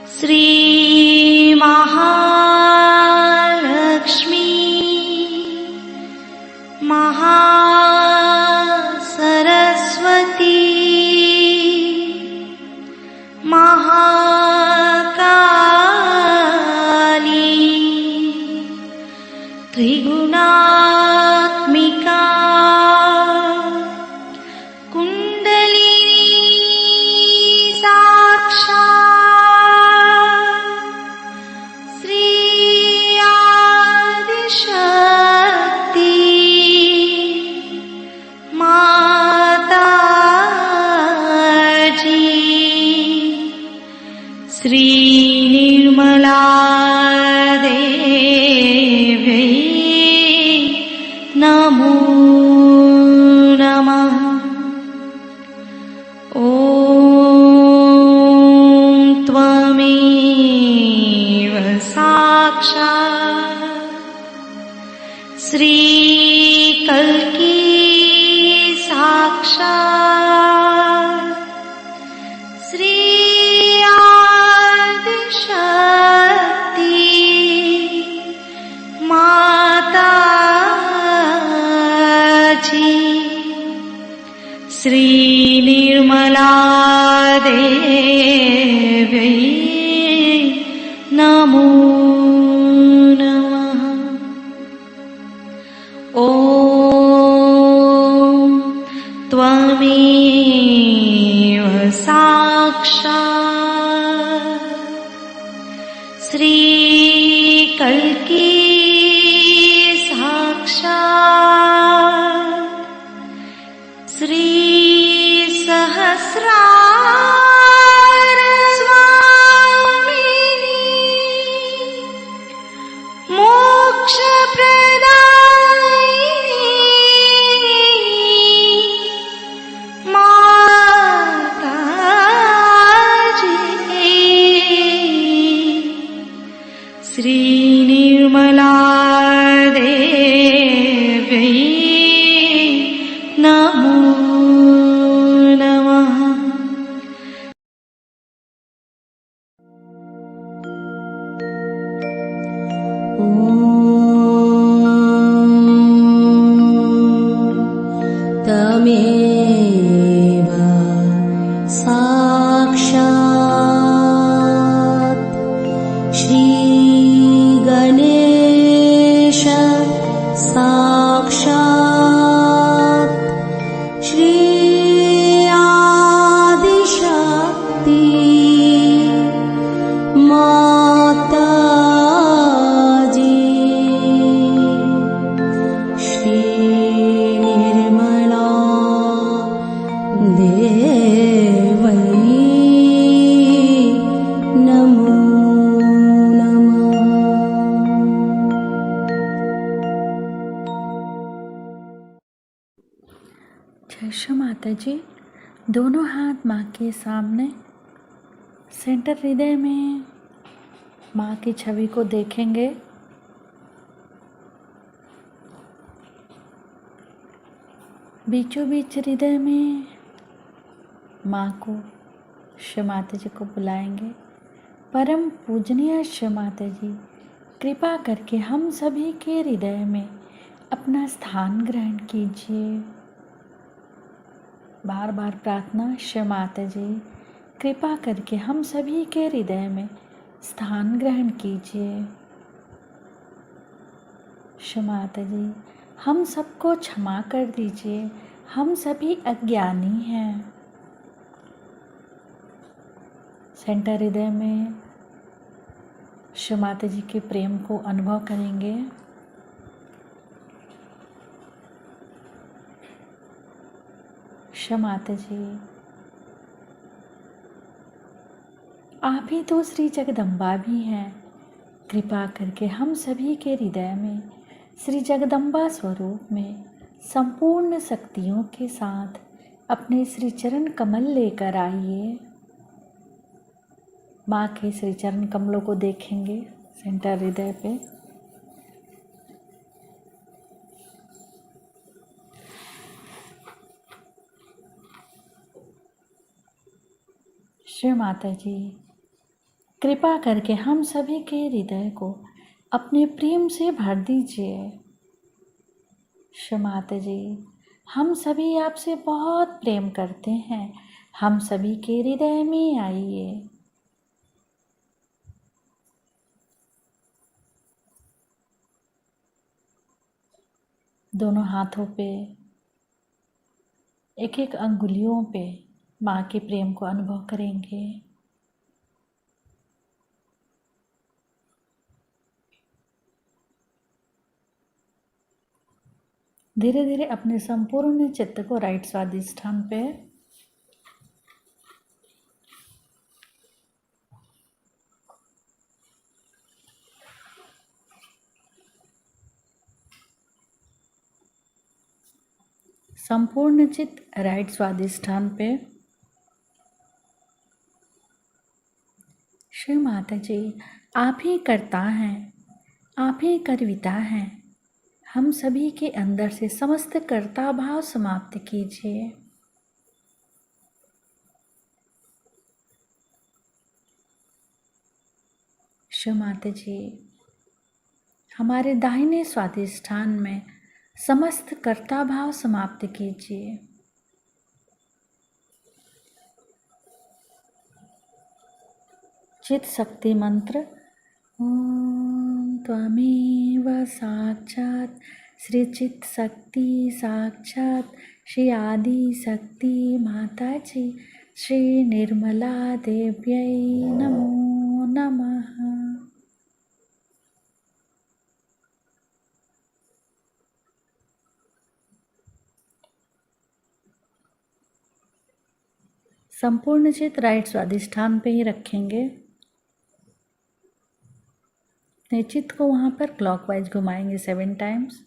श्री महालक्ष्मी महासरस्वती महाकाली त्रिगुणात्मिका श्री निर्मला देवी नमो नमः। ॐ त्वमेव साक्षात् श्री कल्की साक्षात् श्री श्री निर्मला देवी नमो नमः। ॐ त्वमेव साक्षात् श्री कल्की साक्षात् श्री सहस्रार स्वामिनी मोक्ष प्रदायिनी माताजी श्री निर्मला देवी नमो नमः। तमेव साक्षात् श्री गणेश साक्षात् श्री आदिशक्ति माताजी श्री निर्मला देवी नमो नमः। जय श्री माता जी। दोनों हाथ माँ के सामने, सेंटर हृदय में माँ की छवि को देखेंगे। बीचों बीच हृदय में माँ को, श्री माता जी को बुलाएंगे। परम पूजनीय श्री माता जी, कृपा करके हम सभी के हृदय में अपना स्थान ग्रहण कीजिए। बार बार प्रार्थना, श्री माता जी कृपा करके हम सभी के हृदय में स्थान ग्रहण कीजिए। श्री माता जी हम सबको क्षमा कर दीजिए, हम सभी अज्ञानी हैं। सेंटर हृदय में श्री माता जी के प्रेम को अनुभव करेंगे। श्री माता जी आप ही तो श्री जगदम्बा भी हैं। कृपा करके हम सभी के हृदय में श्री जगदम्बा स्वरूप में संपूर्ण शक्तियों के साथ अपने श्री चरण कमल लेकर आइए। माँ के श्री चरण कमलों को देखेंगे सेंटर हृदय पे। श्री माता जी, कृपा करके हम सभी के हृदय को अपने प्रेम से भर दीजिए। श्री माता जी, हम सभी आपसे बहुत प्रेम करते हैं, हम सभी के हृदय में आइए। दोनों हाथों पे, एक एक अंगुलियों पे माँ के प्रेम को अनुभव करेंगे। धीरे धीरे अपने संपूर्ण चित्त को राइट स्वादिष्ठान पे संपूर्ण चित्त राइट स्वादिष्ठान पे। श्री माता जी, आप ही करता हैं, आप ही करविता हैं। हम सभी के अंदर से समस्त कर्ता भाव समाप्त कीजिए। श्री माता जी, हमारे दाहिने स्वादिष्ठान में समस्त कर्ता भाव समाप्त कीजिए। चित शक्ति मंत्र ओम त्वमेव साक्षात् श्री चित शक्ति साक्षात् श्री आदि शक्ति माता जी श्री निर्मला देव्यै नमो नमः। संपूर्ण चित राइट स्वादिष्ठान पे ही रखेंगे। चित्त को वहाँ पर क्लॉकवाइज घुमाएंगे 7 टाइम्स।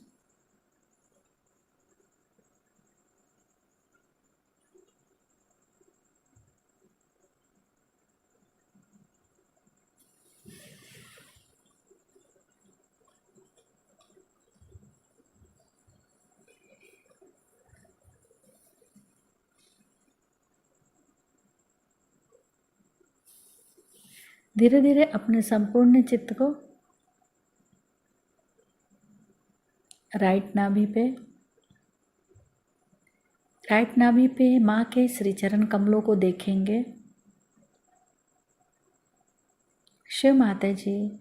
धीरे धीरे अपने संपूर्ण चित्त को राइट नाभि पे माँ के श्री चरण कमलों को देखेंगे। शिव माता जी,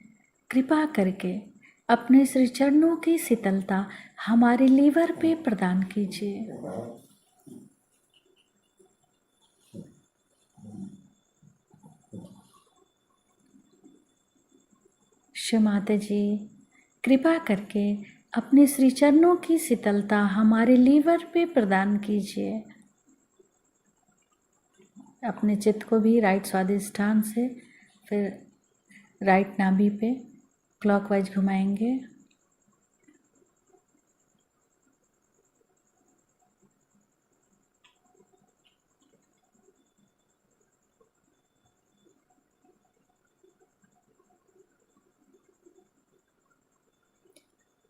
कृपा करके अपने श्री चरणों की शीतलता हमारे लीवर पे प्रदान कीजिए। शिव माता जी, कृपा करके अपने श्री चरणों की शीतलता हमारे लीवर पे प्रदान कीजिए। अपने चित्त को भी राइट स्वादिष्ठान से फिर राइट नाभि पे क्लॉकवाइज घुमाएंगे।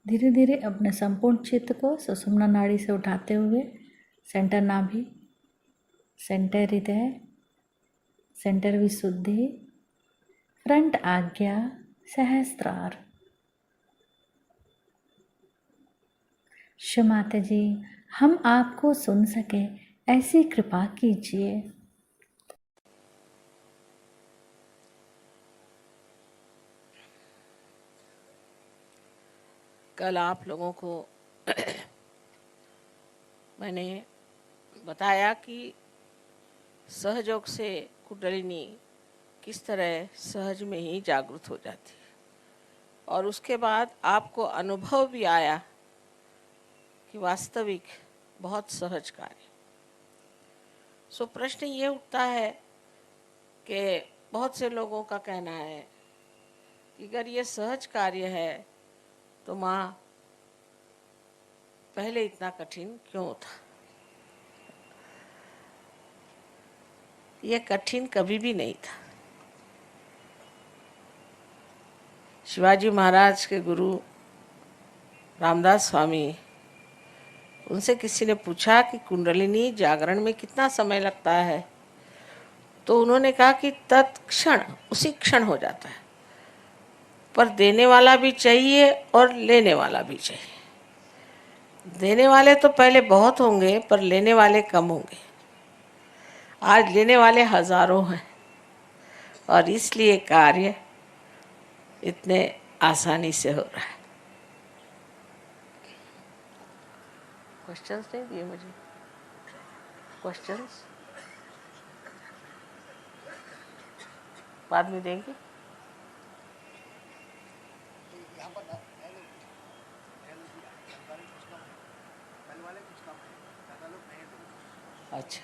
धीरे धीरे अपने संपूर्ण चित्त को सुषुम्ना नाड़ी से उठाते हुए सेंटर नाभि, सेंटर हृदय, सेंटर विशुद्धि, फ्रंट आज्ञा, सहस्त्रार। शिव माता जी, हम आपको सुन सके ऐसी कृपा कीजिए। कल आप लोगों को मैंने बताया कि सहयोग से कुंडलिनी किस तरह सहज में ही जागृत हो जाती है, और उसके बाद आपको अनुभव भी आया कि वास्तविक बहुत सहज कार्य। सो प्रश्न ये उठता है कि बहुत से लोगों का कहना है कि अगर ये सहज कार्य है तो माँ पहले इतना कठिन क्यों था। ये कठिन कभी भी नहीं था। शिवाजी महाराज के गुरु रामदास स्वामी, उनसे किसी ने पूछा कि कुंडलिनी जागरण में कितना समय लगता है, तो उन्होंने कहा कि तत्क्षण उसी क्षण हो जाता है, पर देने वाला भी चाहिए और लेने वाला भी चाहिए। देने वाले तो पहले बहुत होंगे पर लेने वाले कम होंगे। आज लेने वाले हजारों हैं और इसलिए कार्य इतने आसानी से हो रहा है। क्वेश्चंस नहीं दिए मुझे? क्वेश्चंस बाद में देंगे। अच्छा,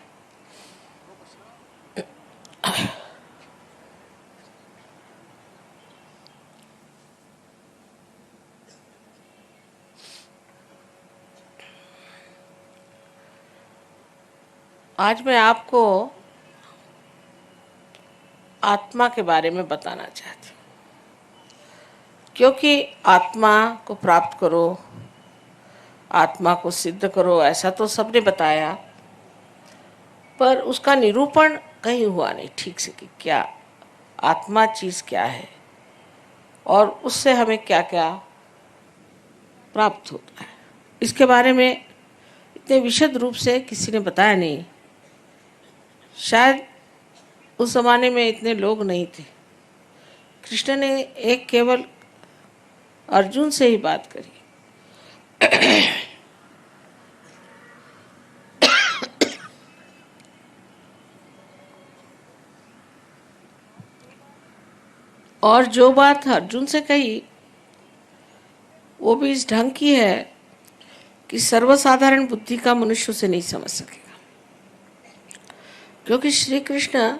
आज मैं आपको आत्मा के बारे में बताना चाहती हूँ, क्योंकि आत्मा को प्राप्त करो, आत्मा को सिद्ध करो, ऐसा तो सबने बताया, पर उसका निरूपण कहीं हुआ नहीं ठीक से कि क्या आत्मा चीज़ क्या है और उससे हमें क्या क्या प्राप्त होता है। इसके बारे में इतने विशद रूप से किसी ने बताया नहीं। शायद उस ज़माने में इतने लोग नहीं थे। कृष्ण ने एक केवल अर्जुन से ही बात करी। और जो बात अर्जुन से कही वो भी इस ढंग की है कि सर्वसाधारण बुद्धि का मनुष्य उसे नहीं समझ सकेगा, क्योंकि श्री कृष्ण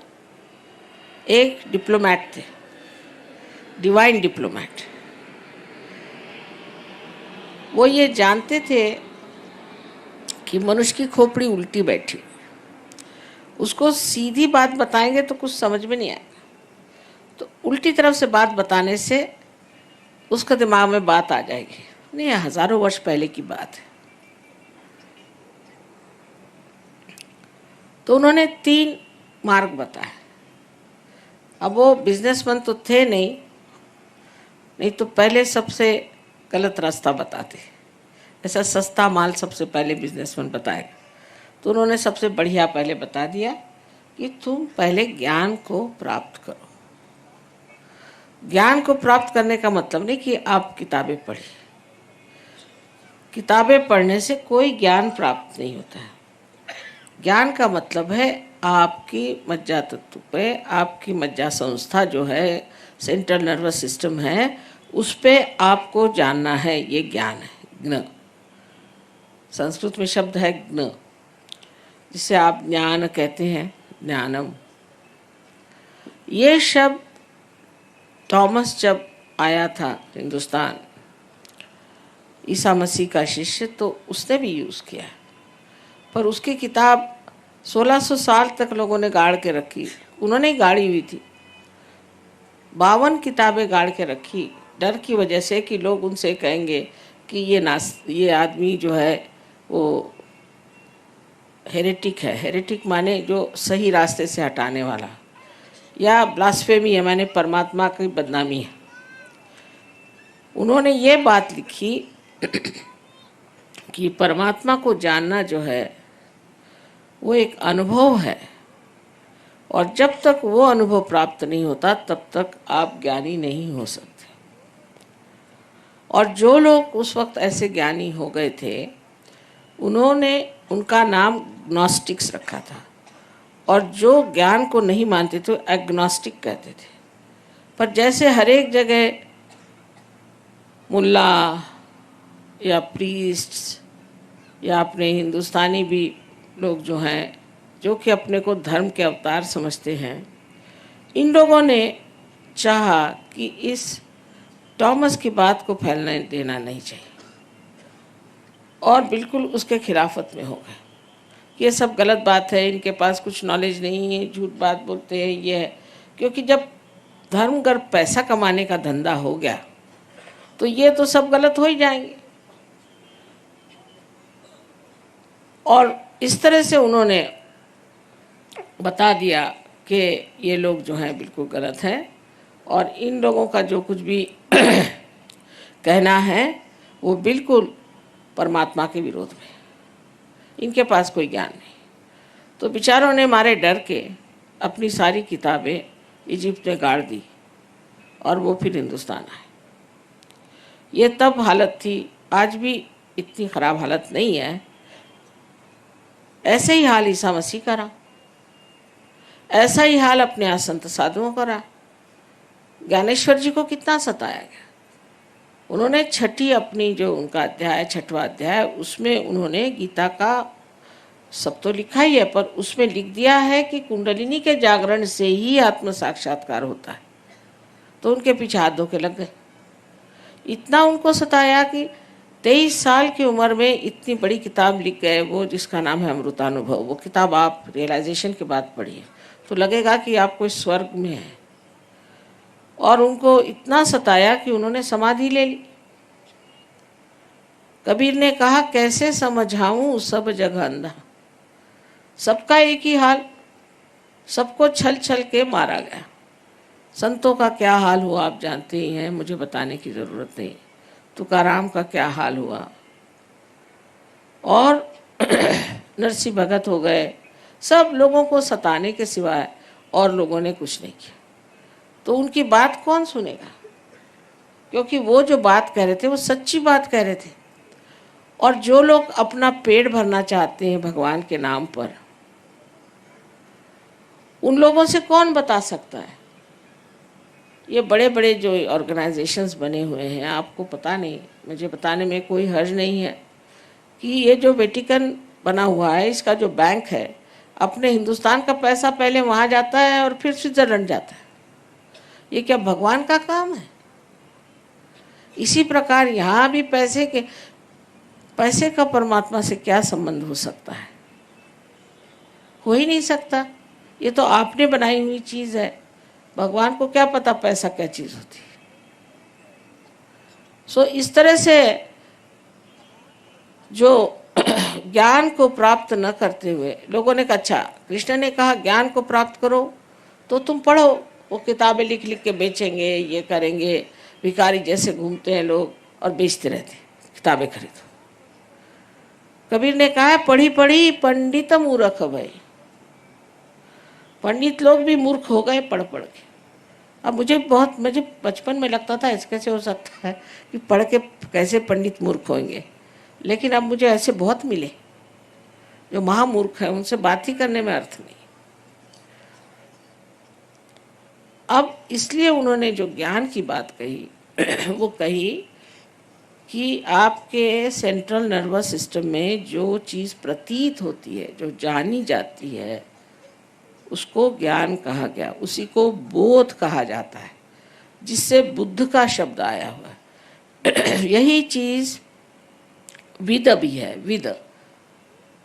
एक डिप्लोमैट थे, डिवाइन डिप्लोमैट। वो ये जानते थे कि मनुष्य की खोपड़ी उल्टी बैठी, उसको सीधी बात बताएंगे तो कुछ समझ में नहीं आएगा, तो उल्टी तरफ से बात बताने से उसका दिमाग में बात आ जाएगी। नहीं, हजारों वर्ष पहले की बात है। तो उन्होंने 3 मार्ग बताए। अब वो बिजनेसमैन तो थे नहीं तो पहले सबसे गलत रास्ता बताते। ऐसा सस्ता माल सबसे पहले बिजनेसमैन बताएगा, तो उन्होंने सबसे बढ़िया पहले बता दिया कि तुम पहले ज्ञान को प्राप्त करो। ज्ञान को प्राप्त करने का मतलब नहीं कि आप किताबें पढ़ी। किताबें पढ़ने से कोई ज्ञान प्राप्त नहीं होता है। ज्ञान का मतलब है आपकी मज्जा तत्व पे, आपकी मज्जा संस्था जो है, सेंट्रल नर्वस सिस्टम है, उस पे आपको जानना है। ये ज्ञान है, ज्ञ। संस्कृत में शब्द है ज्ञ, जिसे आप ज्ञान कहते हैं, ज्ञानम। ये शब्द थॉमस जब आया था हिंदुस्तान, ईसा मसीह का शिष्य, तो उसने भी यूज़ किया, पर उसकी किताब 1600 साल तक लोगों ने गाड़ के रखी। उन्होंने ही गाड़ी हुई थी। 52 किताबें गाड़ के रखी, डर की वजह से कि लोग उनसे कहेंगे कि ये आदमी जो है वो हेरेटिक है। हेरेटिक माने जो सही रास्ते से हटाने वाला, या ब्लास्फेमी है माने परमात्मा की बदनामी है। उन्होंने ये बात लिखी कि परमात्मा को जानना जो है वो एक अनुभव है, और जब तक वो अनुभव प्राप्त नहीं होता तब तक आप ज्ञानी नहीं हो सकते। और जो लोग उस वक्त ऐसे ज्ञानी हो गए थे, उन्होंने उनका नाम ग्नोस्टिक्स रखा था, और जो ज्ञान को नहीं मानते थे एग्नोस्टिक कहते थे। पर जैसे हर एक जगह मुल्ला या प्रीस्ट्स या अपने हिंदुस्तानी भी लोग जो हैं, जो कि अपने को धर्म के अवतार समझते हैं, इन लोगों ने चाहा कि इस थॉमस की बात को फैलने देना नहीं चाहिए, और बिल्कुल उसके खिलाफत में हो गए। ये सब गलत बात है, इनके पास कुछ नॉलेज नहीं है, झूठ बात बोलते हैं, ये है। क्योंकि जब धर्मगर्भ पैसा कमाने का धंधा हो गया तो ये तो सब गलत हो ही जाएंगे। और इस तरह से उन्होंने बता दिया कि ये लोग जो हैं बिल्कुल गलत हैं और इन लोगों का जो कुछ भी कहना है वो बिल्कुल परमात्मा के विरोध में, इनके पास कोई ज्ञान नहीं। तो बेचारों ने मारे डर के अपनी सारी किताबें इजिप्ट में गाड़ दी और वो फिर हिंदुस्तान आए। ये तब हालत थी, आज भी इतनी ख़राब हालत नहीं है। ऐसे ही हाल ईसा मसीह का रहा, ऐसा ही हाल अपने यहाँ संत साधुओं का रहा। ज्ञानेश्वर जी को कितना सताया गया। उन्होंने छठी अपनी जो उनका अध्याय, छठवां अध्याय, उसमें उन्होंने गीता का सब तो लिखा ही है, पर उसमें लिख दिया है कि कुंडलिनी के जागरण से ही आत्म साक्षात्कार होता है। तो उनके पीछे हाथ धो के लग गए। इतना उनको सताया कि 23 साल की उम्र में इतनी बड़ी किताब लिख गए, वो जिसका नाम है अमृतानुभव। वो किताब आप रियलाइजेशन के बाद पढ़िए तो लगेगा कि आप कोई स्वर्ग में हैं। और उनको इतना सताया कि उन्होंने समाधि ले ली। कबीर ने कहा, कैसे समझाऊं सब जगह अंधा। सबका एक ही हाल, सबको छल छल के मारा गया। संतों का क्या हाल हुआ आप जानते ही हैं, मुझे बताने की ज़रूरत नहीं। तुकाराम का क्या हाल हुआ, और नरसिंह भगत हो गए। सब लोगों को सताने के सिवाय और लोगों ने कुछ नहीं किया। तो उनकी बात कौन सुनेगा, क्योंकि वो जो बात कह रहे थे वो सच्ची बात कह रहे थे। और जो लोग अपना पेट भरना चाहते हैं भगवान के नाम पर, उन लोगों से कौन बता सकता है। ये बड़े बड़े जो ऑर्गेनाइजेशंस बने हुए हैं, आपको पता नहीं, मुझे बताने में कोई हर्ज नहीं है कि ये जो वेटिकन बना हुआ है, इसका जो बैंक है, अपने हिंदुस्तान का पैसा पहले वहाँ जाता है और फिर स्विट्जरलैंड जाता है। ये क्या भगवान का काम है? इसी प्रकार यहाँ भी पैसे का परमात्मा से क्या संबंध हो सकता है? हो ही नहीं सकता। ये तो आपने बनाई हुई चीज़ है। भगवान को क्या पता पैसा क्या चीज़ होती है। सो इस तरह से जो ज्ञान को प्राप्त न करते हुए लोगों ने कहा, अच्छा कृष्ण ने कहा ज्ञान को प्राप्त करो तो तुम पढ़ो। वो किताबें लिख लिख के बेचेंगे, ये करेंगे। भिखारी जैसे घूमते हैं लोग और बेचते रहते, किताबें खरीदो। कबीर ने कहा, पढ़ी पढ़ी पंडित मूर्ख भई। पंडित लोग भी मूर्ख हो गए पढ़ पढ़ के। अब मुझे बचपन में लगता था ऐसे कैसे हो सकता है कि पढ़ के कैसे पंडित मूर्ख होंगे, लेकिन अब मुझे ऐसे बहुत मिले जो महामूर्ख हैं, उनसे बात ही करने में अर्थ नहीं। अब इसलिए उन्होंने जो ज्ञान की बात कही वो कही कि आपके सेंट्रल नर्वस सिस्टम में जो चीज़ प्रतीत होती है, जो जानी जाती है, उसको ज्ञान कहा गया। उसी को बोध कहा जाता है, जिससे बुद्ध का शब्द आया हुआ है। यही चीज़ विद भी है।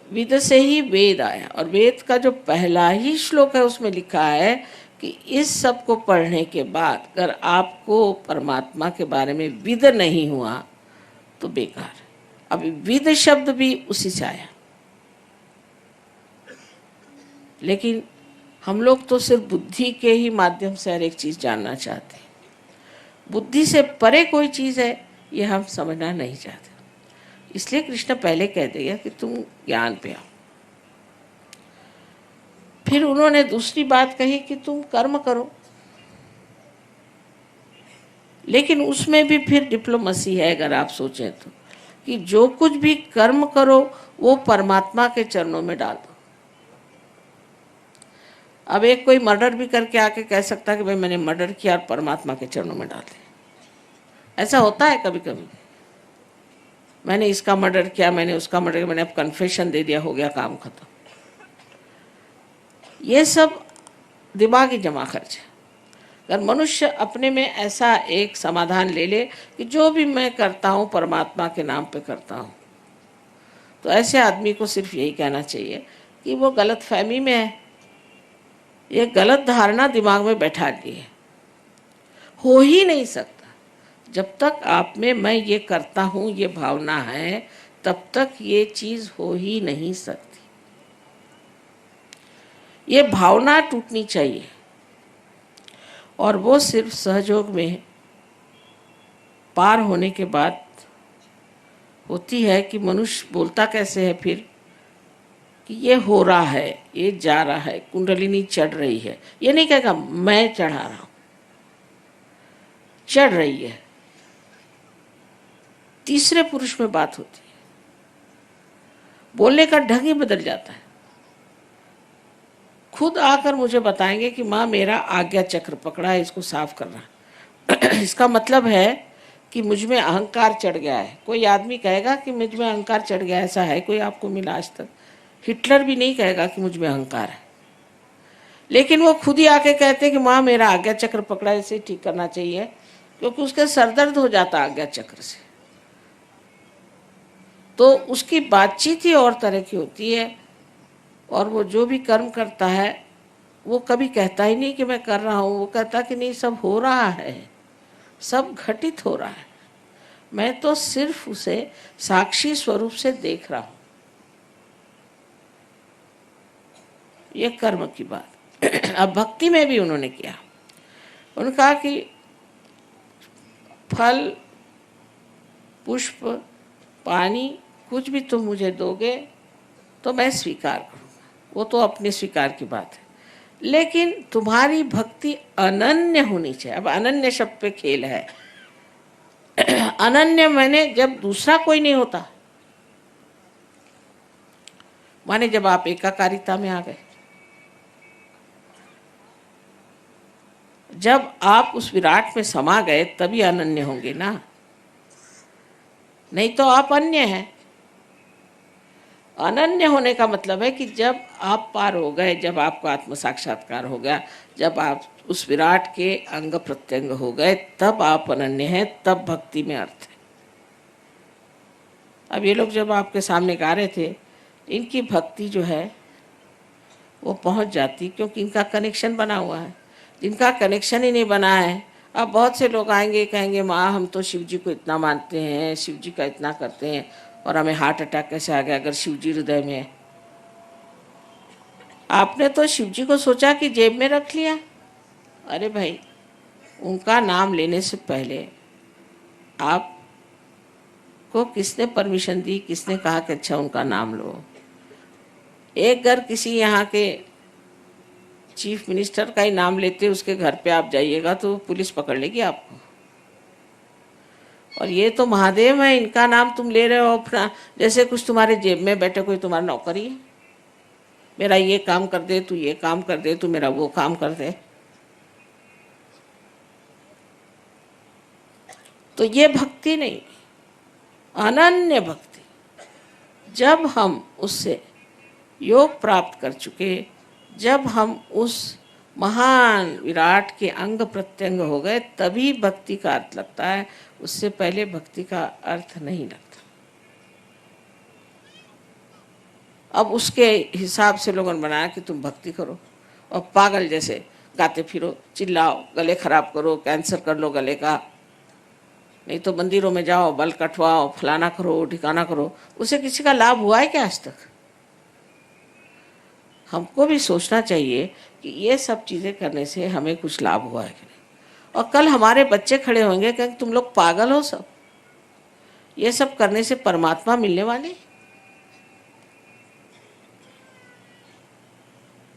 विद से ही वेद आया, और वेद का जो पहला ही श्लोक है उसमें लिखा है कि इस सब को पढ़ने के बाद अगर आपको परमात्मा के बारे में विद नहीं हुआ तो बेकार। अभी विद शब्द भी उसी से आया, लेकिन हम लोग तो सिर्फ बुद्धि के ही माध्यम से हर एक चीज़ जानना चाहते हैं। बुद्धि से परे कोई चीज़ है ये हम समझना नहीं चाहते। इसलिए कृष्ण पहले कह दिया कि तुम ज्ञान पे आओ। फिर उन्होंने दूसरी बात कही कि तुम कर्म करो, लेकिन उसमें भी फिर डिप्लोमेसी है। अगर आप सोचें तो कि जो कुछ भी कर्म करो वो परमात्मा के चरणों में डाल दो। अब एक कोई मर्डर भी करके आके कह सकता है कि भाई मैंने मर्डर किया और परमात्मा के चरणों में डाल दिया। ऐसा होता है कभी कभी, मैंने इसका मर्डर किया, मैंने उसका मर्डर किया, मैंने अब कन्फेशन दे दिया, हो गया काम खत्म। ये सब दिमागी जमा खर्च है। अगर मनुष्य अपने में ऐसा एक समाधान ले ले कि जो भी मैं करता हूँ परमात्मा के नाम पे करता हूँ, तो ऐसे आदमी को सिर्फ यही कहना चाहिए कि वो गलत फहमी में है। ये गलत धारणा दिमाग में बैठा ली है। हो ही नहीं सकता जब तक आप में मैं ये करता हूँ ये भावना है, तब तक ये चीज़ हो ही नहीं सकती। ये भावना टूटनी चाहिए, और वो सिर्फ सहयोग में पार होने के बाद होती है। कि मनुष्य बोलता कैसे है फिर कि ये हो रहा है, ये जा रहा है, कुंडलिनी चढ़ रही है। ये नहीं कहेगा मैं चढ़ा रहा हूं, चढ़ रही है। तीसरे पुरुष में बात होती है, बोलने का ढंग ही बदल जाता है। खुद आकर मुझे बताएंगे कि माँ मेरा आज्ञा चक्र पकड़ा है, इसको साफ करना। इसका मतलब है कि मुझ में अहंकार चढ़ गया है। कोई आदमी कहेगा कि मुझ में अहंकार चढ़ गया, ऐसा है कोई आपको मिला आज तक? हिटलर भी नहीं कहेगा कि मुझ में अहंकार है, लेकिन वो खुद ही आके कहते हैं कि माँ मेरा आज्ञा चक्र पकड़ा है, इसे ठीक करना चाहिए, क्योंकि उसके सरदर्द हो जाता आज्ञा चक्र से। तो उसकी बातचीत ही और तरह की होती है, और वो जो भी कर्म करता है वो कभी कहता ही नहीं कि मैं कर रहा हूँ, वो कहता कि नहीं सब हो रहा है, सब घटित हो रहा है, मैं तो सिर्फ उसे साक्षी स्वरूप से देख रहा हूँ। ये कर्म की बात। अब भक्ति में भी उन्होंने किया, उन्होंने कहा कि फल, पुष्प, पानी कुछ भी तुम मुझे दोगे तो मैं स्वीकार करूँगा, वो तो अपने स्वीकार की बात है, लेकिन तुम्हारी भक्ति अनन्य होनी चाहिए। अब अनन्य शब्द पे खेल है। अनन्य माने जब दूसरा कोई नहीं होता, माने जब आप एकाकारिता में आ गए, जब आप उस विराट में समा गए तभी अनन्य होंगे ना, नहीं तो आप अन्य हैं। अनन्य होने का मतलब है कि जब आप पार हो गए, जब आपको आत्म साक्षात्कार हो गया, जब आप उस विराट के अंग प्रत्यंग हो गए, तब आप अनन्य हैं, तब भक्ति में अर्थ है। अब ये लोग जब आपके सामने गा रहे थे, इनकी भक्ति जो है वो पहुंच जाती, क्योंकि इनका कनेक्शन बना हुआ है। जिनका कनेक्शन ही नहीं बना है, अब बहुत से लोग आएंगे कहेंगे माँ हम तो शिव जी को इतना मानते हैं, शिव जी का इतना करते हैं, और हमें हार्ट अटैक कैसे आ गया अगर शिव जी हृदय में है? आपने तो शिव जी को सोचा कि जेब में रख लिया। अरे भाई, उनका नाम लेने से पहले आपको किसने परमिशन दी, किसने कहा कि अच्छा उनका नाम लो? एक घर किसी यहाँ के चीफ मिनिस्टर का ही नाम लेते, उसके घर पे आप जाइएगा तो पुलिस पकड़ लेगी आपको। और ये तो महादेव है, इनका नाम तुम ले रहे हो अपना, जैसे कुछ तुम्हारे जेब में बैठे कोई तुम्हारा नौकरी है, मेरा ये काम कर दे, तू ये काम कर दे, तू मेरा वो काम कर दे। तो ये भक्ति नहीं, अनन्य भक्ति। जब हम उससे योग प्राप्त कर चुके, जब हम उस महान विराट के अंग प्रत्यंग हो गए, तभी भक्ति का अर्थ लगता है, उससे पहले भक्ति का अर्थ नहीं लगता। अब उसके हिसाब से लोगों ने बनाया कि तुम भक्ति करो और पागल जैसे गाते फिरो, चिल्लाओ, गले खराब करो, कैंसर कर लो गले का, नहीं तो मंदिरों में जाओ, बल कटवाओ, फलाना करो, ठिकाना करो। उसे किसी का लाभ हुआ है क्या आज तक? हमको भी सोचना चाहिए कि ये सब चीज़ें करने से हमें कुछ लाभ हुआ है कि नहीं। और कल हमारे बच्चे खड़े होंगे कि तुम लोग पागल हो सब, ये सब करने से परमात्मा मिलने वाले।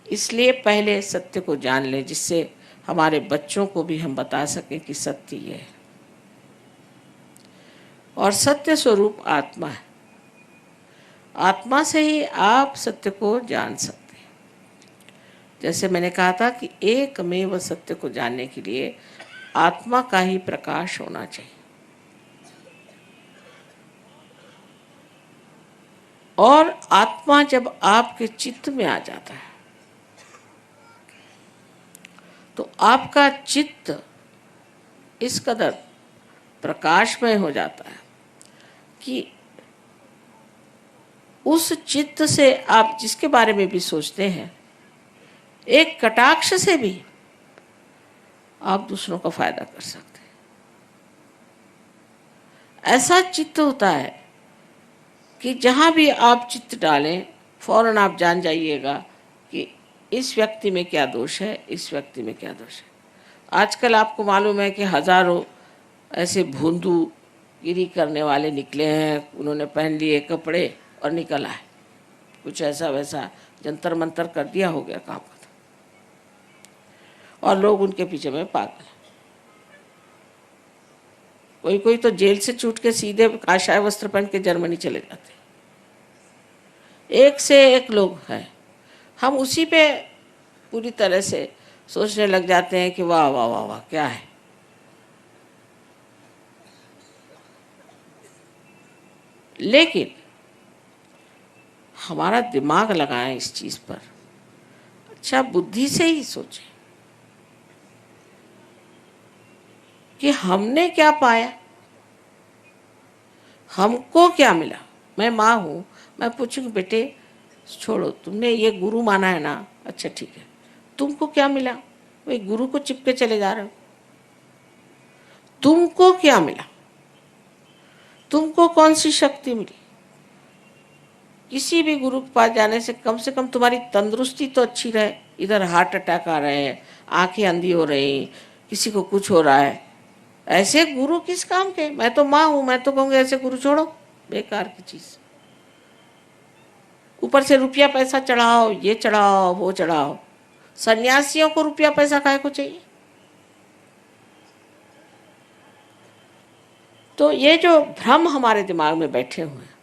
इसलिए पहले सत्य को जान लें, जिससे हमारे बच्चों को भी हम बता सकें कि सत्य ये है। और सत्य स्वरूप आत्मा है, आत्मा से ही आप सत्य को जान सकते हैं। जैसे मैंने कहा था कि एकमेव सत्य को जानने के लिए आत्मा का ही प्रकाश होना चाहिए। और आत्मा जब आपके चित्त में आ जाता है तो आपका चित्त इस कदर प्रकाशमय हो जाता है कि उस चित्त से आप जिसके बारे में भी सोचते हैं, एक कटाक्ष से भी आप दूसरों का फायदा कर सकते हैं। ऐसा चित्त होता है कि जहां भी आप चित्त डालें, फौरन आप जान जाइएगा कि इस व्यक्ति में क्या दोष है, इस व्यक्ति में क्या दोष है। आजकल आपको मालूम है कि हजारों ऐसे भूंदूगिरी करने वाले निकले हैं, उन्होंने पहन लिए कपड़े और निकल आए, कुछ ऐसा वैसा जंतर मंतर कर दिया, हो गया काम खत्म, और लोग उनके पीछे में पागल। कोई कोई तो जेल से छूट के सीधे काशाय वस्त्र पहन के जर्मनी चले जाते, एक से एक लोग हैं। हम उसी पे पूरी तरह से सोचने लग जाते हैं कि वाह वाह वाह वाह क्या है। लेकिन हमारा दिमाग लगाएं इस चीज पर, अच्छा बुद्धि से ही सोचें कि हमने क्या पाया, हमको क्या मिला। मैं माँ हूँ, मैं पूछूंगी बेटे छोड़ो, तुमने ये गुरु माना है ना, अच्छा ठीक है, तुमको क्या मिला, वही गुरु को चिपके चले जा रहे हो। तुमको क्या मिला, तुमको कौन सी शक्ति मिली। किसी भी गुरु के पास जाने से कम तुम्हारी तंदुरुस्ती तो अच्छी रहे। इधर हार्ट अटैक आ रहे हैं, आंखें अंधी हो रही, किसी को कुछ हो रहा है, ऐसे गुरु किस काम के। मैं तो माँ हूं, मैं तो कहूँगी ऐसे गुरु छोड़ो, बेकार की चीज। ऊपर से रुपया पैसा चढ़ाओ, ये चढ़ाओ वो चढ़ाओ। सन्यासियों को रुपया पैसा काहे को चाहिए। तो ये जो भ्रम हमारे दिमाग में बैठे हुए हैं,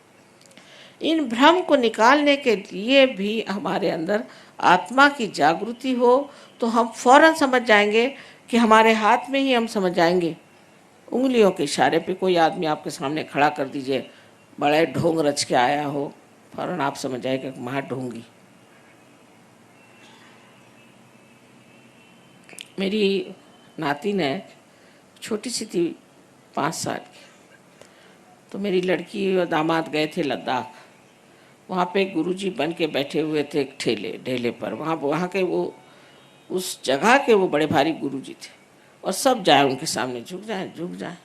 इन भ्रम को निकालने के लिए भी हमारे अंदर आत्मा की जागृति हो तो हम फौरन समझ जाएंगे कि हमारे हाथ में ही हम समझ जाएंगे। उंगलियों के इशारे पे कोई आदमी आपके सामने खड़ा कर दीजिए, बड़े ढोंग रच के आया हो, फौरन आप समझ जाएंगे कि महा ढोंगी। मेरी नातिन है, छोटी सी थी, 5 साल की। तो मेरी लड़की और दामाद गए थे लद्दाख। वहाँ पे गुरुजी बन के बैठे हुए थे एक ढेले पर। वहाँ के वो उस जगह के वो बड़े भारी गुरुजी थे, और सब जाए उनके सामने, झुक जाए।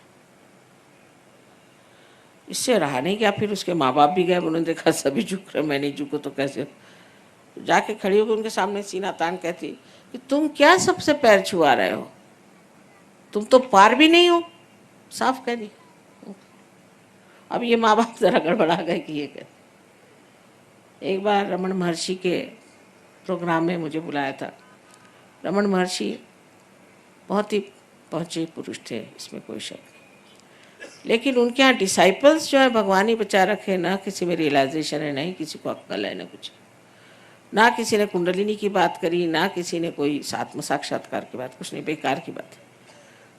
इससे रहा नहीं गया। फिर उसके माँ बाप भी गए, उन्होंने देखा सभी झुक रहे, मैं नहीं झुको तो कैसे। जाके खड़ी होकर उनके सामने सीना तान कहती कि तुम क्या सबसे पैर छुआ रहे हो, तुम तो पार भी नहीं हो, साफ कह दी। अब ये माँ बाप जरा गड़बड़ा गए कि ये कह। एक बार रमन महर्षि के प्रोग्राम में मुझे बुलाया था। रमन महर्षि बहुत ही पहुँचे पुरुष थे, इसमें कोई शक नहीं। लेकिन उनके यहाँ डिसाइपल्स जो है भगवान ही बचा रखे, ना किसी में रियलाइजेशन है, नहीं किसी को अक्ल है, ना कुछ, ना किसी ने कुंडलिनी की बात करी, ना किसी ने कोई आत्म साक्षात्कार की बात, कुछ नहीं, बेकार की बात है।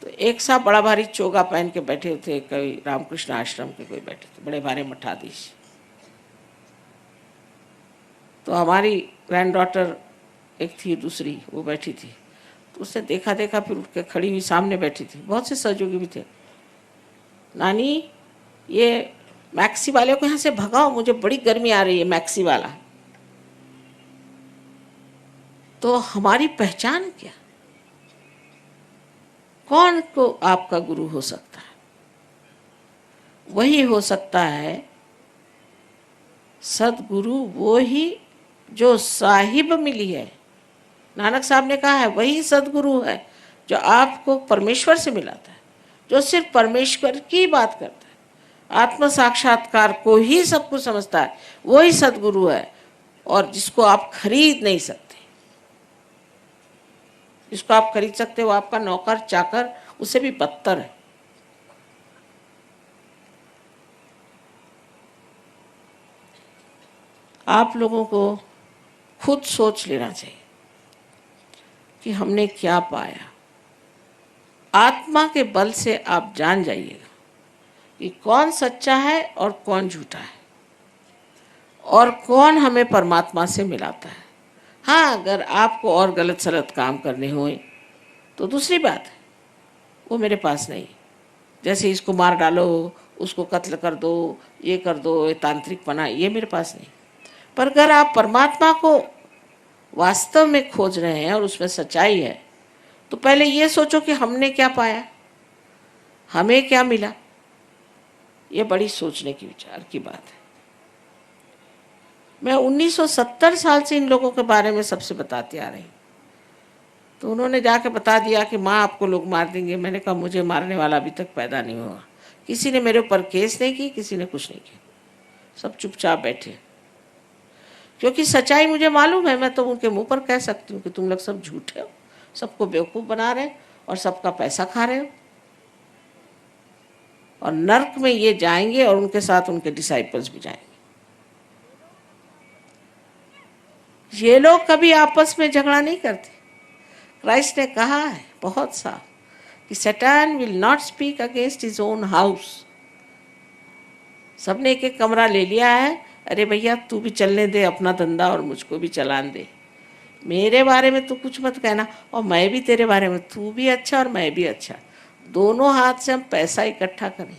तो एक साथ बड़ा भारी चोगा पहन के बैठे थे, कोई रामकृष्ण आश्रम के कोई बैठे थे, बड़े भारी मठाधीश। तो हमारी ग्रैंड डॉटर एक थी, दूसरी वो बैठी थी। तो उसने देखा फिर उठ के खड़ी हुई सामने बैठी थी। बहुत से सहयोगी भी थे। नानी ये मैक्सी वाले को यहाँ से भगाओ, मुझे बड़ी गर्मी आ रही है, मैक्सी वाला। तो हमारी पहचान क्या, कौन को आपका गुरु हो सकता है? वही हो सकता है सदगुरु, वो ही जो साहिब मिली है। नानक साहब ने कहा है वही सदगुरु है जो आपको परमेश्वर से मिलाता है, जो सिर्फ परमेश्वर की बात करता है, आत्म साक्षात्कार को ही सब कुछ समझता है, वही सदगुरु है। और जिसको आप खरीद नहीं सकते, जिसको आप खरीद सकते हो आपका नौकर चाकर, उससे भी बदतर है। आप लोगों को खुद सोच लेना चाहिए कि हमने क्या पाया। आत्मा के बल से आप जान जाइएगा कि कौन सच्चा है और कौन झूठा है, और कौन हमें परमात्मा से मिलाता है। हाँ, अगर आपको और गलत सलत काम करने होए तो दूसरी बात है, वो मेरे पास नहीं। जैसे इसको मार डालो, उसको कत्ल कर दो, ये कर दो, ये तांत्रिकपना, ये मेरे पास नहीं। पर अगर आप परमात्मा को वास्तव में खोज रहे हैं और उसमें सच्चाई है, तो पहले ये सोचो कि हमने क्या पाया, हमें क्या मिला। ये बड़ी सोचने की, विचार की बात है। मैं 1970 साल से इन लोगों के बारे में सबसे बताती आ रही। तो उन्होंने जाके बता दिया कि माँ आपको लोग मार देंगे। मैंने कहा मुझे मारने वाला अभी तक पैदा नहीं हुआ। किसी ने मेरे ऊपर केस नहीं की, किसी ने कुछ नहीं किया, सब चुपचाप बैठे। क्योंकि सच्चाई मुझे मालूम है। मैं तो उनके मुंह पर कह सकती हूँ कि तुम लोग सब झूठे हो, सबको बेवकूफ़ बना रहे और सबका पैसा खा रहे हो, और नर्क में ये जाएंगे और उनके साथ उनके डिसाइपल्स भी जाएंगे। ये लोग कभी आपस में झगड़ा नहीं करते। क्राइस्ट ने कहा है बहुत साफ कि सैतान will not speak against his own house. सबने एक एक कमरा ले लिया है। अरे भैया तू भी चलने दे अपना धंधा और मुझको भी चलाने दे। मेरे बारे में तू कुछ मत कहना और मैं भी तेरे बारे में, तू भी अच्छा और मैं भी अच्छा। दोनों हाथ से हम पैसा इकट्ठा करें।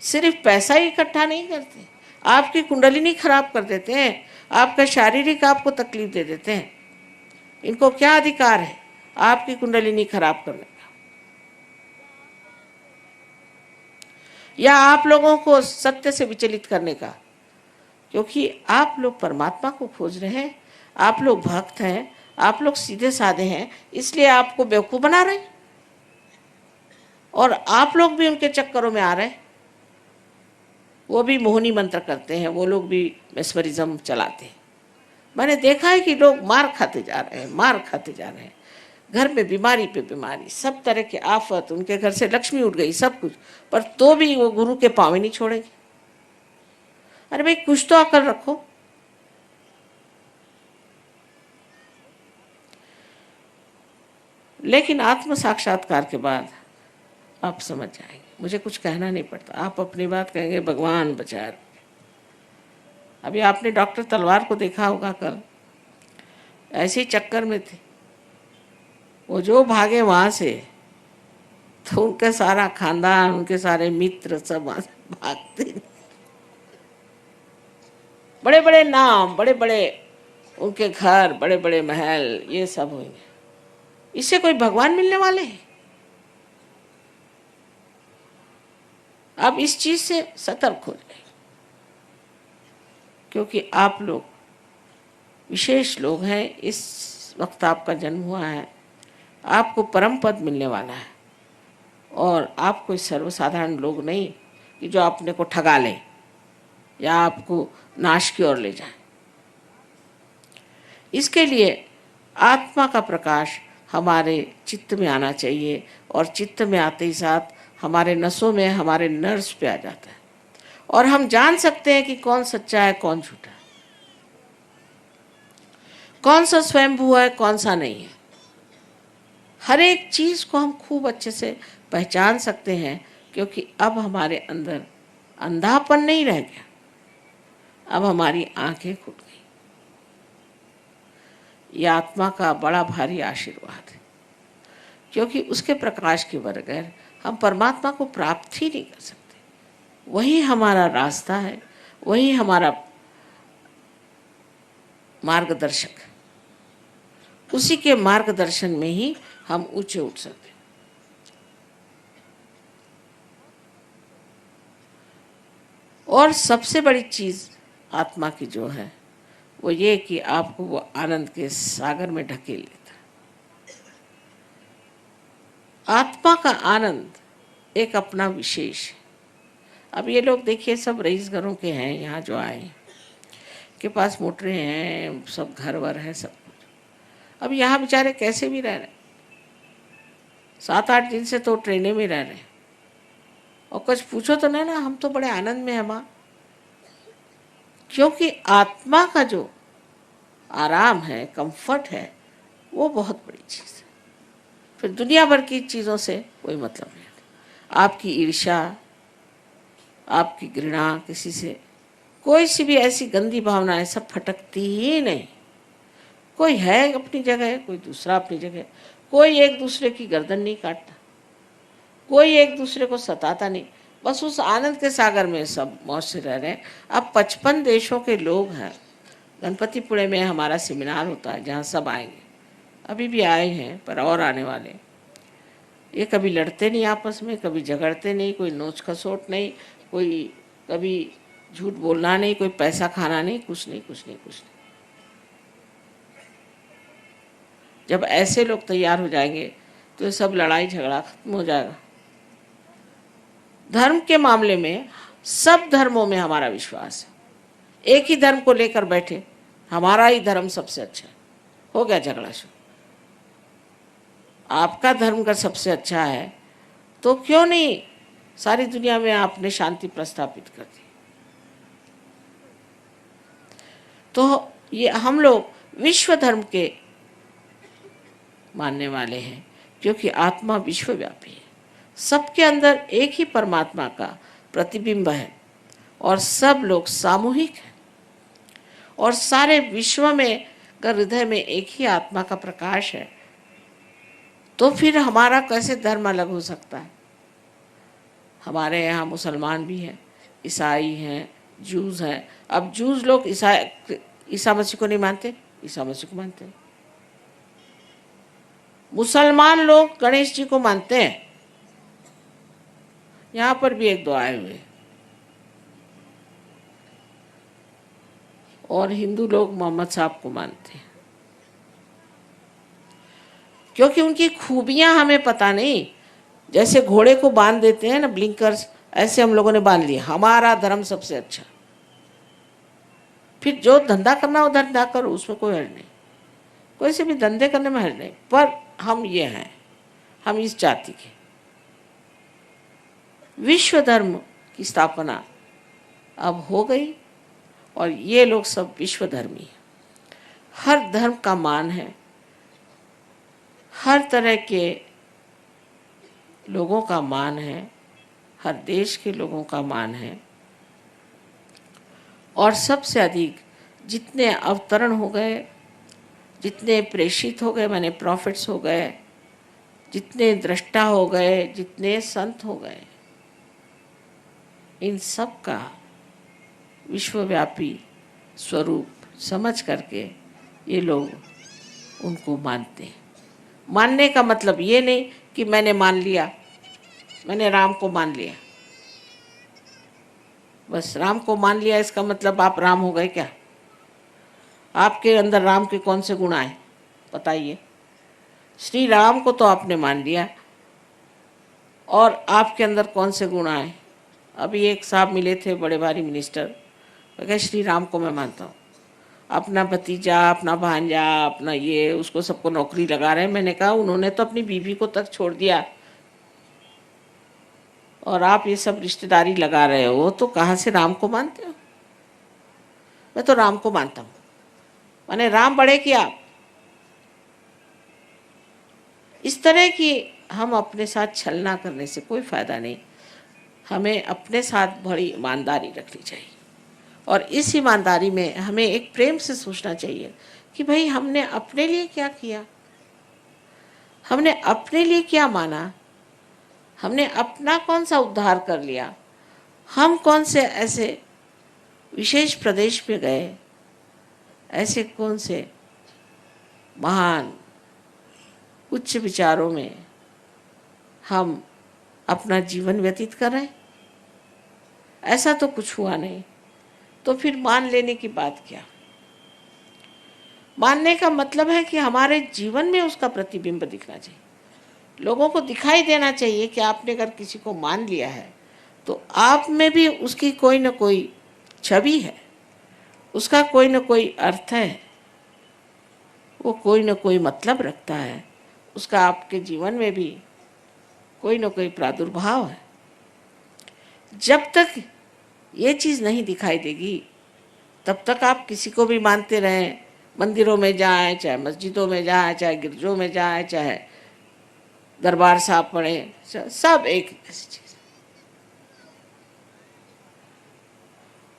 सिर्फ पैसा ही इकट्ठा नहीं करते, आपकी कुंडलिनी खराब कर देते हैं, आपका शारीरिक आपको तकलीफ दे देते हैं। इनको क्या अधिकार है आपकी कुंडलिनी खराब करने का, या आप लोगों को सत्य से विचलित करने का? क्योंकि आप लोग परमात्मा को खोज रहे हैं, आप लोग भक्त हैं, आप लोग सीधे साधे हैं, इसलिए आपको बेवकूफ़ बना रहे हैं और आप लोग भी उनके चक्करों में आ रहे हैं। वो भी मोहनी मंत्र करते हैं, वो लोग भी मेस्मरिज्म चलाते हैं। मैंने देखा है कि लोग मार खाते जा रहे हैं, मार खाते जा रहे हैं। घर में बीमारी पे बीमारी, सब तरह के आफत, उनके घर से लक्ष्मी उठ गई, सब कुछ, पर तो भी वो गुरु के पाँव नहीं छोड़ेंगे। अरे भाई कुछ तो अकल रखो। लेकिन आत्म साक्षात्कार के बाद आप समझ जाएंगे, मुझे कुछ कहना नहीं पड़ता, आप अपनी बात कहेंगे भगवान बचा। अभी आपने डॉक्टर तलवार को देखा होगा, कल ऐसे ही चक्कर में थे वो, जो भागे वहाँ से तो उनका सारा खानदान, उनके सारे मित्र सब वहाँ से भागते। बड़े बड़े नाम, बड़े बड़े उनके घर, बड़े बड़े महल, ये सब होंगे। इससे कोई भगवान मिलने वाले हैं? आप इस चीज से सतर्क हो जाए, क्योंकि आप लोग विशेष लोग हैं। इस वक्त आपका जन्म हुआ है, आपको परम पद मिलने वाला है, और आप कोई सर्वसाधारण लोग नहीं कि जो अपने को ठगा लें या आपको नाश की ओर ले जाएं। इसके लिए आत्मा का प्रकाश हमारे चित्त में आना चाहिए, और चित्त में आते ही साथ हमारे नसों में, हमारे नर्व्स पे आ जाता है, और हम जान सकते हैं कि कौन सच्चा है कौन झूठा है, कौन सा स्वयंभू है कौन सा नहीं है। हर एक चीज को हम खूब अच्छे से पहचान सकते हैं, क्योंकि अब हमारे अंदर अंधापन नहीं रह गया, अब हमारी आंखें खुल गई। यह आत्मा का बड़ा भारी आशीर्वाद है, क्योंकि उसके प्रकाश के बगैर हम परमात्मा को प्राप्त ही नहीं कर सकते। वही हमारा रास्ता है, वही हमारा मार्गदर्शक है। उसी के मार्गदर्शन में ही हम ऊंचे उठ सकते हैं। और सबसे बड़ी चीज आत्मा की जो है वो ये कि आपको वो आनंद के सागर में ढकेल लेता है। आत्मा का आनंद एक अपना विशेष है। अब ये लोग देखिए सब रईस घरों के हैं, यहाँ जो आए के पास मोटरें हैं, सब घर वर है, सब कुछ। अब यहाँ बेचारे कैसे भी रह रहे, 7-8 दिन से तो ट्रेनें में रह रहे हैं, और कुछ पूछो तो नहीं ना, हम तो बड़े आनंद में हैं माँ। क्योंकि आत्मा का जो आराम है, कंफर्ट है, वो बहुत बड़ी चीज़ है। फिर दुनिया भर की चीज़ों से कोई मतलब नहीं। आपकी ईर्ष्या, आपकी घृणा किसी से, कोई सी भी ऐसी गंदी भावनाएं सब फटकती ही नहीं। कोई है अपनी जगह, कोई दूसरा अपनी जगह, कोई एक दूसरे की गर्दन नहीं काटता, कोई एक दूसरे को सताता नहीं, बस उस आनंद के सागर में सब मौज से रह रहे हैं। अब 55 देशों के लोग हैं। गणपतिपुणे में हमारा सेमिनार होता है जहाँ सब आएंगे, अभी भी आए हैं पर और आने वाले। ये कभी लड़ते नहीं आपस में, कभी झगड़ते नहीं, कोई नोच खसोट नहीं, कोई कभी झूठ बोलना नहीं, कोई पैसा खाना नहीं, कुछ नहीं, कुछ नहीं, कुछ नहीं। जब ऐसे लोग तैयार हो जाएंगे तो ये सब लड़ाई झगड़ा खत्म हो जाएगा। धर्म के मामले में सब धर्मों में हमारा विश्वास है। एक ही धर्म को लेकर बैठे, हमारा ही धर्म सबसे अच्छा है, हो गया झगड़ा शुरू। आपका धर्म का सबसे अच्छा है तो क्यों नहीं सारी दुनिया में आपने शांति प्रस्थापित कर दी। तो ये हम लोग विश्व धर्म के मानने वाले हैं, क्योंकि आत्मा विश्वव्यापी है। सबके अंदर एक ही परमात्मा का प्रतिबिंब है और सब लोग सामूहिक हैं और सारे विश्व में का हृदय में एक ही आत्मा का प्रकाश है। तो फिर हमारा कैसे धर्म अलग हो सकता है? हमारे यहाँ मुसलमान भी हैं, ईसाई हैं, जूस हैं। अब जूस लोग ईसा मसीह को नहीं मानते, ईसा मसीह को मानते हैं। मुसलमान लोग गणेश जी को मानते हैं, यहाँ पर भी एक दो आए हुए। और हिंदू लोग मोहम्मद साहब को मानते हैं, क्योंकि उनकी खूबियां हमें पता नहीं। जैसे घोड़े को बांध देते हैं ना ब्लिंकर्स, ऐसे हम लोगों ने बांध लिया, हमारा धर्म सबसे अच्छा। फिर जो धंधा करना हो धंधा करो, उसमें कोई हर्ज नहीं, कोई से भी धंधे करने में हर्ज नहीं। पर हम ये हैं, हम इस जाति के। विश्व धर्म की स्थापना अब हो गई और ये लोग सब विश्व धर्मी हैं। हर धर्म का मान है, हर तरह के लोगों का मान है, हर देश के लोगों का मान है। और सबसे अधिक जितने अवतरण हो गए, जितने प्रेषित हो गए, माने प्रॉफिट्स हो गए, जितने दृष्टा हो गए, जितने संत हो गए, इन सब का विश्वव्यापी स्वरूप समझ करके ये लोग उनको मानते हैं। मानने का मतलब ये नहीं कि मैंने मान लिया, मैंने राम को मान लिया, बस राम को मान लिया इसका मतलब आप राम हो गए क्या? आपके अंदर राम के कौन से गुण आए बताइए। श्री राम को तो आपने मान लिया, और आपके अंदर कौन से गुण आए? अभी एक साहब मिले थे, बड़े भारी मिनिस्टर, वो कहे श्री राम को मैं मानता हूँ, अपना भतीजा, अपना भांजा, अपना ये, उसको सबको नौकरी लगा रहे हैं। मैंने कहा उन्होंने तो अपनी बीवी को तक छोड़ दिया और आप ये सब रिश्तेदारी लगा रहे हो, तो कहाँ से राम को मानते हो? मैं तो राम को मानता हूँ। माने राम बड़े कि आप? इस तरह की हम अपने साथ छलना करने से कोई फायदा नहीं। हमें अपने साथ बड़ी ईमानदारी रखनी चाहिए और इस ईमानदारी में हमें एक प्रेम से सोचना चाहिए कि भाई हमने अपने लिए क्या किया, हमने अपने लिए क्या माना, हमने अपना कौन सा उद्धार कर लिया, हम कौन से ऐसे विशेष प्रदेश में गए, ऐसे कौन से महान उच्च विचारों में हम अपना जीवन व्यतीत कर रहे हैं। ऐसा तो कुछ हुआ नहीं, तो फिर मान लेने की बात क्या? मानने का मतलब है कि हमारे जीवन में उसका प्रतिबिंब दिखना चाहिए, लोगों को दिखाई देना चाहिए कि आपने अगर किसी को मान लिया है तो आप में भी उसकी कोई न कोई छवि है, उसका कोई न कोई अर्थ है, वो कोई न कोई मतलब रखता है, उसका आपके जीवन में भी कोई न कोई प्रादुर्भाव है। जब तक ये चीज़ नहीं दिखाई देगी तब तक आप किसी को भी मानते रहें, मंदिरों में जाएं, चाहे मस्जिदों में जाएं, चाहे गिरजों में जाएं, चाहे दरबार साहब पढ़ें, सब एक ऐसी चीज़।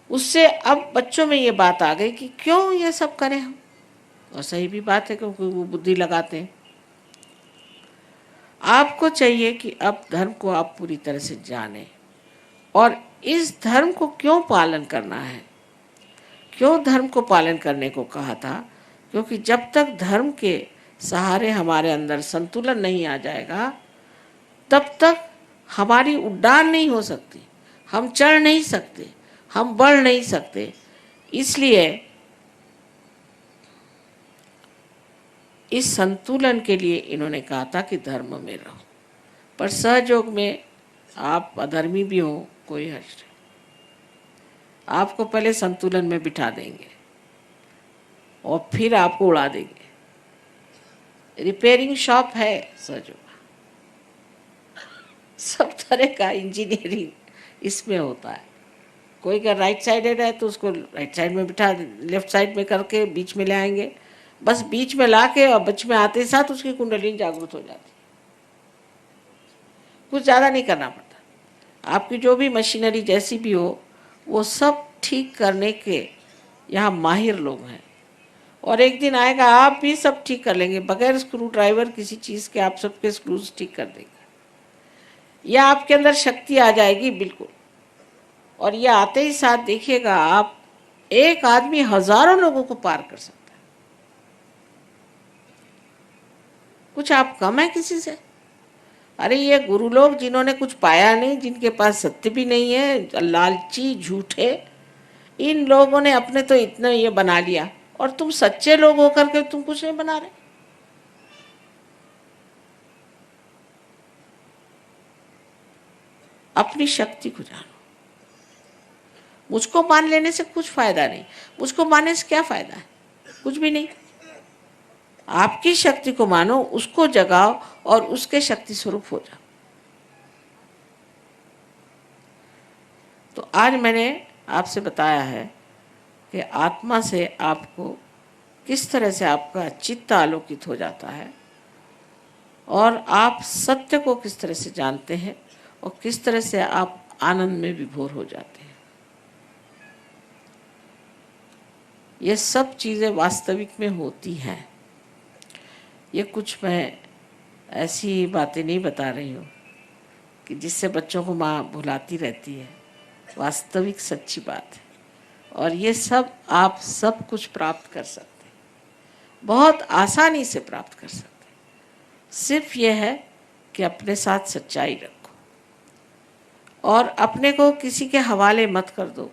उससे अब बच्चों में ये बात आ गई कि क्यों ये सब करें हम, और सही भी बात है क्योंकि वो बुद्धि लगाते हैं। आपको चाहिए कि अब धर्म को आप पूरी तरह से जानें और इस धर्म को क्यों पालन करना है। क्यों धर्म को पालन करने को कहा था? क्योंकि जब तक धर्म के सहारे हमारे अंदर संतुलन नहीं आ जाएगा तब तक हमारी उड़ान नहीं हो सकती, हम चढ़ नहीं सकते, हम बढ़ नहीं सकते। इसलिए इस संतुलन के लिए इन्होंने कहा था कि धर्म में रहो, पर सहयोग में आप अधर्मी भी हो कोई हर्ज नहीं, आपको पहले संतुलन में बिठा देंगे और फिर आपको उड़ा देंगे। रिपेयरिंग शॉप है सहयोग, सब तरह का इंजीनियरिंग इसमें होता है। कोई का राइट साइडेड है तो उसको राइट साइड में बिठा, लेफ्ट साइड में करके बीच में ले आएंगे, बस बीच में ला के और बीच में आते साथ उसकी कुंडलिनी जागृत हो जाती। कुछ ज़्यादा नहीं करना पड़ता। आपकी जो भी मशीनरी जैसी भी हो वो सब ठीक करने के यहाँ माहिर लोग हैं, और एक दिन आएगा आप भी सब ठीक कर लेंगे बगैर स्क्रू ड्राइवर किसी चीज़ के, आप सबके स्क्रूज ठीक कर देंगे। या आपके अंदर शक्ति आ जाएगी बिल्कुल, और ये आते ही साथ देखिएगा आप, एक आदमी हजारों लोगों को पार कर सकता है। कुछ आप कम है किसी से? अरे ये गुरु लोग जिन्होंने कुछ पाया नहीं, जिनके पास सत्य भी नहीं है, लालची झूठे, इन लोगों ने अपने तो इतना ये बना लिया, और तुम सच्चे लोग होकर के तुम कुछ नहीं बना रहे। अपनी शक्ति को जानो। मुझको मान लेने से कुछ फायदा नहीं, मुझको मानने से क्या फायदा है? कुछ भी नहीं। आपकी शक्ति को मानो, उसको जगाओ और उसके शक्ति स्वरूप हो जाओ। तो आज मैंने आपसे बताया है कि आत्मा से आपको किस तरह से आपका चित्त आलोकित हो जाता है, और आप सत्य को किस तरह से जानते हैं, और किस तरह से आप आनंद में विभोर हो जाते हैं। ये सब चीज़ें वास्तविक में होती हैं। ये कुछ मैं ऐसी बातें नहीं बता रही हूँ कि जिससे बच्चों को माँ भुलाती रहती है। वास्तविक सच्ची बात है, और ये सब आप सब कुछ प्राप्त कर सकते हैं, बहुत आसानी से प्राप्त कर सकते हैं। सिर्फ ये है कि अपने साथ सच्चाई रखो और अपने को किसी के हवाले मत कर दो।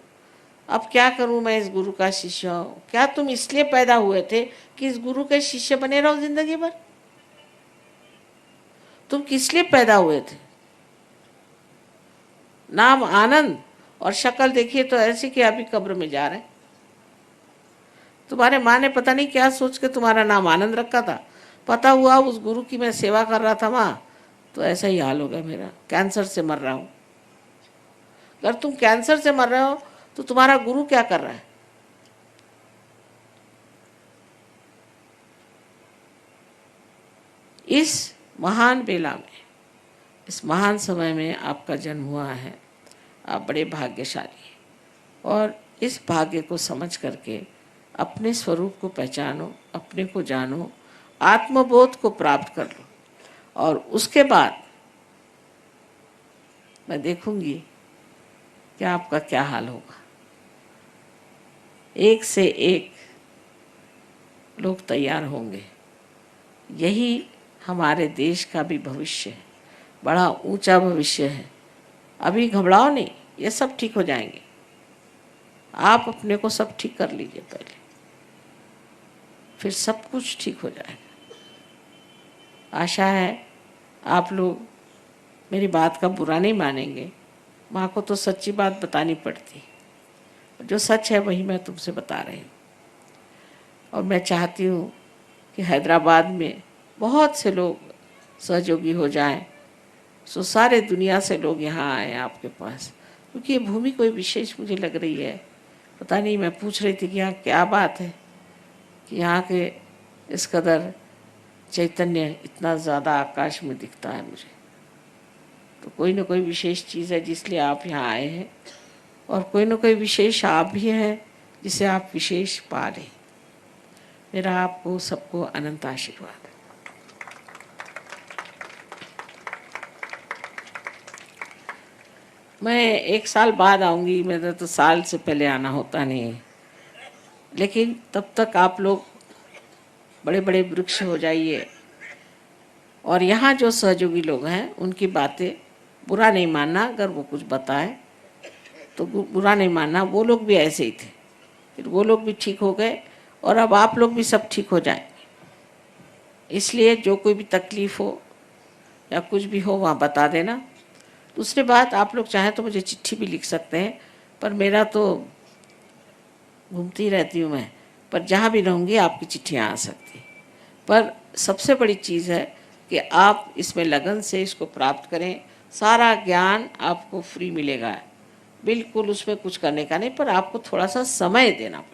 अब क्या करूं, मैं इस गुरु का शिष्य हूँ। क्या तुम इसलिए पैदा हुए थे कि इस गुरु के शिष्य बने रहो जिंदगी भर? तुम किस लिए पैदा हुए थे? नाम आनंद, और शक्ल देखिए तो ऐसी कि अभी कब्र में जा रहे हैं। तुम्हारे माँ ने पता नहीं क्या सोच के तुम्हारा नाम आनंद रखा था। पता हुआ उस गुरु की मैं सेवा कर रहा था माँ, तो ऐसा ही हाल हो गया मेरा, कैंसर से मर रहा हूँ। अगर तुम कैंसर से मर रहे हो तो तुम्हारा गुरु क्या कर रहा है? इस महान बेला में, इस महान समय में आपका जन्म हुआ है। आप बड़े भाग्यशाली हैं, और इस भाग्य को समझ करके अपने स्वरूप को पहचानो, अपने को जानो, आत्मबोध को प्राप्त कर लो, और उसके बाद मैं देखूंगी कि आपका क्या हाल होगा। एक से एक लोग तैयार होंगे। यही हमारे देश का भी भविष्य है, बड़ा ऊंचा भविष्य है। अभी घबराओ नहीं, ये सब ठीक हो जाएंगे। आप अपने को सब ठीक कर लीजिए पहले, फिर सब कुछ ठीक हो जाएगा। आशा है आप लोग मेरी बात का बुरा नहीं मानेंगे। माँ को तो सच्ची बात बतानी पड़ती, जो सच है वही मैं तुमसे बता रही हूँ। और मैं चाहती हूँ कि हैदराबाद में बहुत से लोग सहयोगी हो जाएं, सो सारे दुनिया से लोग यहाँ आए आपके पास, क्योंकि ये भूमि कोई विशेष मुझे लग रही है। पता नहीं, मैं पूछ रही थी कि यहाँ क्या बात है कि यहाँ के इस कदर चैतन्य इतना ज़्यादा आकाश में दिखता है मुझे। तो कोई ना कोई विशेष चीज़ है जिसलिए आप यहाँ आए हैं, और कोई ना कोई विशेष आप भी हैं जिसे आप विशेष पा लें। मेरा आपको सबको अनंत आशीर्वाद। मैं 1 साल बाद आऊँगी, मेरा तो साल से पहले आना होता नहीं है, लेकिन तब तक आप लोग बड़े बड़े वृक्ष हो जाइए, और यहाँ जो सहयोगी लोग हैं उनकी बातें बुरा नहीं मानना। अगर वो कुछ बताएं तो बुरा नहीं मानना, वो लोग भी ऐसे ही थे, फिर वो लोग भी ठीक हो गए और अब आप लोग भी सब ठीक हो जाएं। इसलिए जो कोई भी तकलीफ़ हो या कुछ भी हो वहाँ बता देना। दूसरी बात, आप लोग चाहें तो मुझे चिट्ठी भी लिख सकते हैं, पर मेरा तो घूमती रहती हूँ मैं, पर जहाँ भी रहूँगी आपकी चिट्ठियाँ आ सकती हैं। पर सबसे बड़ी चीज़ है कि आप इसमें लगन से इसको प्राप्त करें। सारा ज्ञान आपको फ्री मिलेगा, बिल्कुल उसमें कुछ करने का नहीं, पर आपको थोड़ा सा समय देना पड़ेगा।